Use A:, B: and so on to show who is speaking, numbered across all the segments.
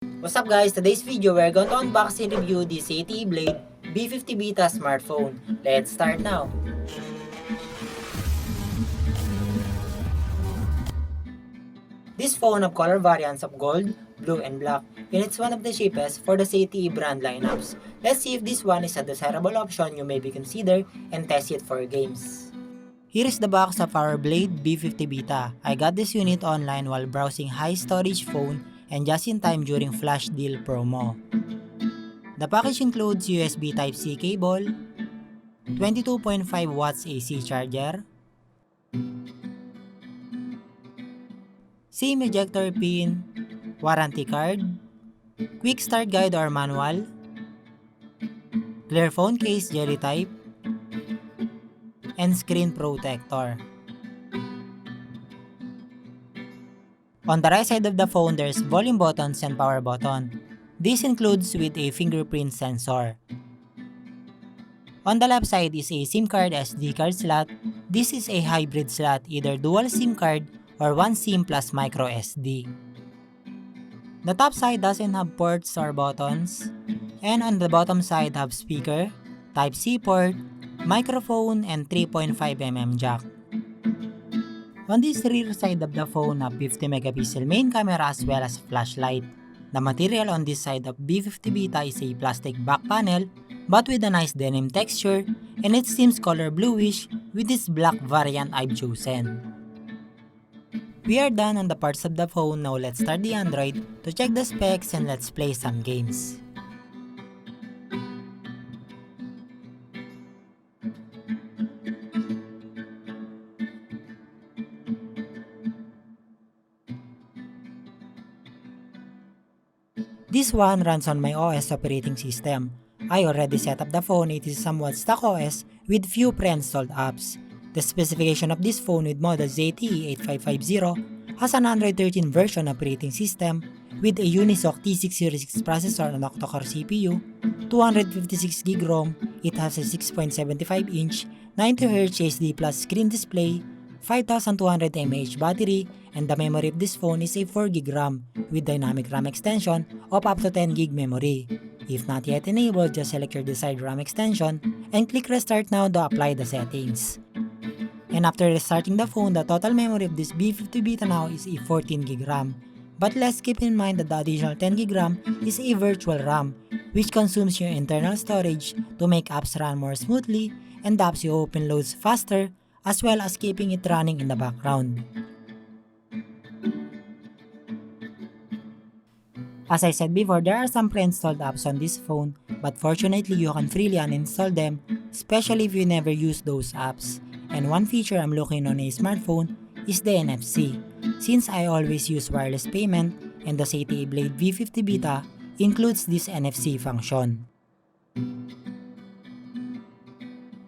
A: What's up guys? Today's video we're going to unbox and review the ZTE Blade V50 Vita smartphone. Let's start now. This phone have color variants of gold, blue, and black, and it's one of the cheapest for the ZTE brand lineups. Let's see if this one is a desirable option you maybe consider and test it for games. Here is the box of our Blade V50 Vita. I got this unit online while browsing high storage phone and just in time during flash deal promo. The package includes USB Type-C cable, 22.5 watts AC charger, SIM ejector pin, warranty card, quick start guide or manual, clear phone case jelly type, and screen protector. On the right side of the phone, there's volume buttons and power button. This includes with a fingerprint sensor. On the left side is a SIM card SD card slot. This is a hybrid slot, either dual SIM card or one SIM plus micro SD. The top side doesn't have ports or buttons, and on the bottom side have speaker, Type-C port, microphone, and 3.5mm jack. On this rear side of the phone, have 50 megapixel main camera as well as flashlight. The material on this side of B50 Vita is a plastic back panel but with a nice denim texture, and it seems color bluish with this black variant I've chosen. We are done on the parts of the phone. Now let's start the Android to check the specs and let's play some games. This one runs on my OS operating system. I already set up the phone. It is somewhat stock OS with few pre-installed apps. The specification of this phone with model ZTE 8550 has an Android 13 version operating system with a Unisoc T606 processor and octa-core CPU, 256GB ROM. It has a 6.75-inch 90Hz HD Plus screen display, 5200 mAh battery, and the memory of this phone is a 4GB RAM with dynamic RAM extension of up to 10GB memory. If not yet enabled, just select your desired RAM extension and click restart now to apply the settings. And after restarting the phone, the total memory of this B50 Vita now is a 14GB RAM. But let's keep in mind that the additional 10GB RAM is a virtual RAM, which consumes your internal storage to make apps run more smoothly and the apps you open loads faster, as well as keeping it running in the background. As I said before, there are some pre-installed apps on this phone, but fortunately you can freely uninstall them, especially if you never use those apps. And one feature I'm looking on a smartphone is the NFC, since I always use wireless payment, and the ZTE Blade V50 Vita includes this NFC function.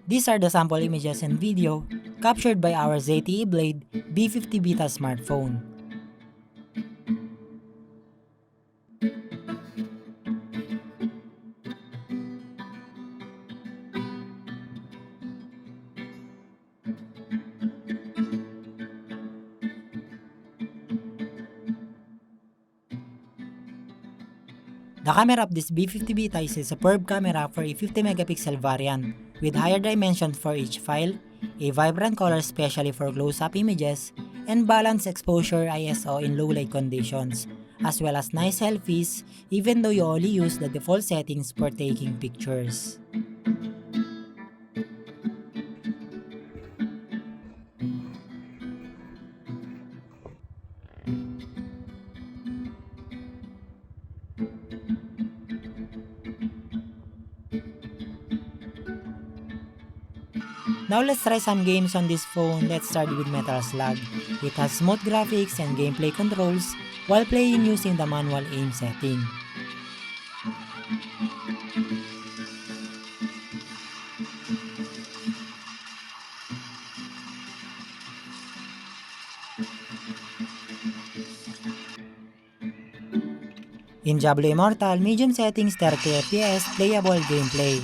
A: These are the sample images and video captured by our ZTE Blade V50 Vita smartphone. The camera of this B50 Vita is a superb camera for a 50 megapixel variant with higher dimensions for each file, a vibrant color especially for close-up images, and balanced exposure ISO in low light conditions, as well as nice selfies even though you only use the default settings for taking pictures. Now let's try some games on this phone. Let's start with Metal Slug. It has smooth graphics and gameplay controls while playing using the manual aim setting. In Diablo Immortal, medium settings 30 FPS, playable gameplay.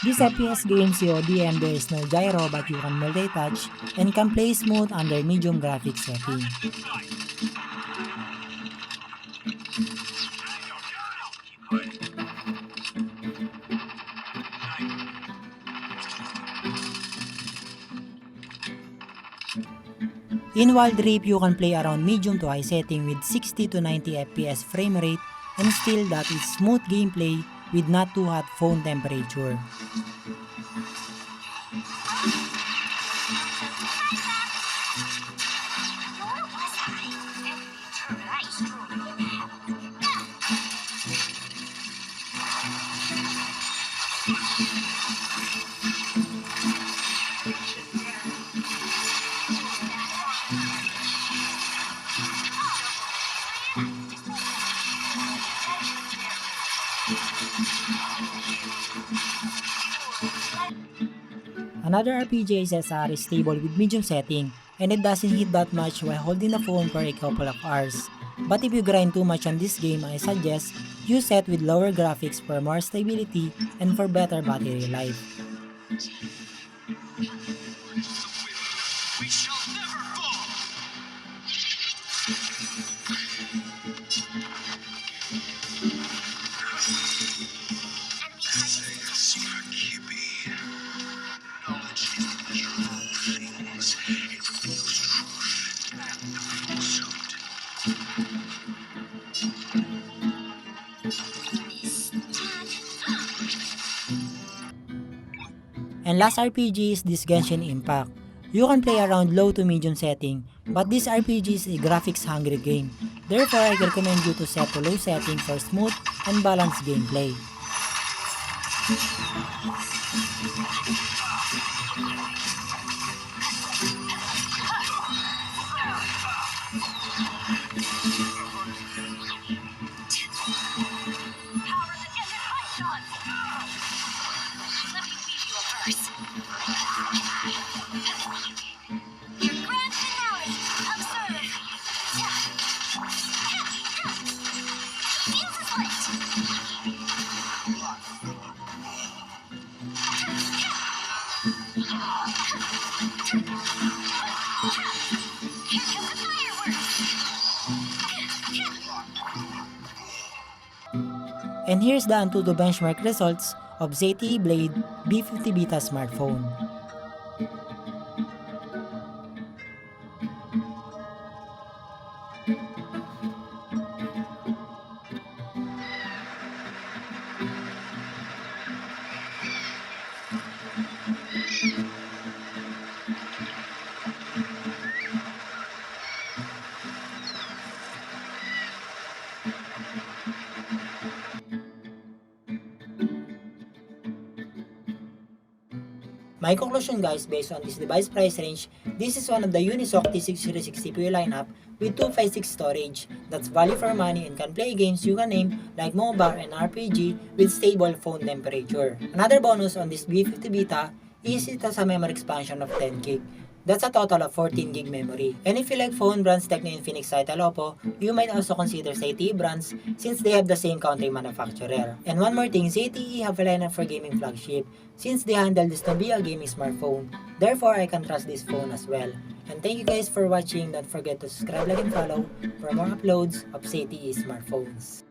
A: This FPS game COD and there is no gyro but you can multi-touch and can play smooth under medium graphics setting. In Wild Rift, you can play around medium to high setting with 60 to 90 FPS frame rate and still that is smooth gameplay with not too hot phone temperature. Another RPG SSR is stable with medium setting and it doesn't hit that much while holding the phone for a couple of hours. But if you grind too much on this game, I suggest you set with lower graphics for more stability and for better battery life. And last RPG is this Genshin Impact. You can play around low to medium setting, but this RPG is a graphics hungry game. Therefore, I recommend you to set to low setting for smooth and balanced gameplay. And here's the Antutu benchmark results of ZTE Blade V50 Vita smartphone. My conclusion guys, based on this device price range, this is one of the Unisoc T606 CPU lineup with 256 storage that's value for money and can play games you can name like MOBA and RPG with stable phone temperature. Another bonus on this V50 Vita is it has a memory expansion of 10 GB. That's a total of 14 GB memory. And if you like phone brands Tecno, Infinix, Itel, Oppo, you might also consider ZTE brands since they have the same country manufacturer. And one more thing, ZTE have a lineup for gaming flagship since they handle this to be a gaming smartphone. Therefore, I can trust this phone as well. And thank you guys for watching. Don't forget to subscribe, like, and follow for more uploads of ZTE smartphones.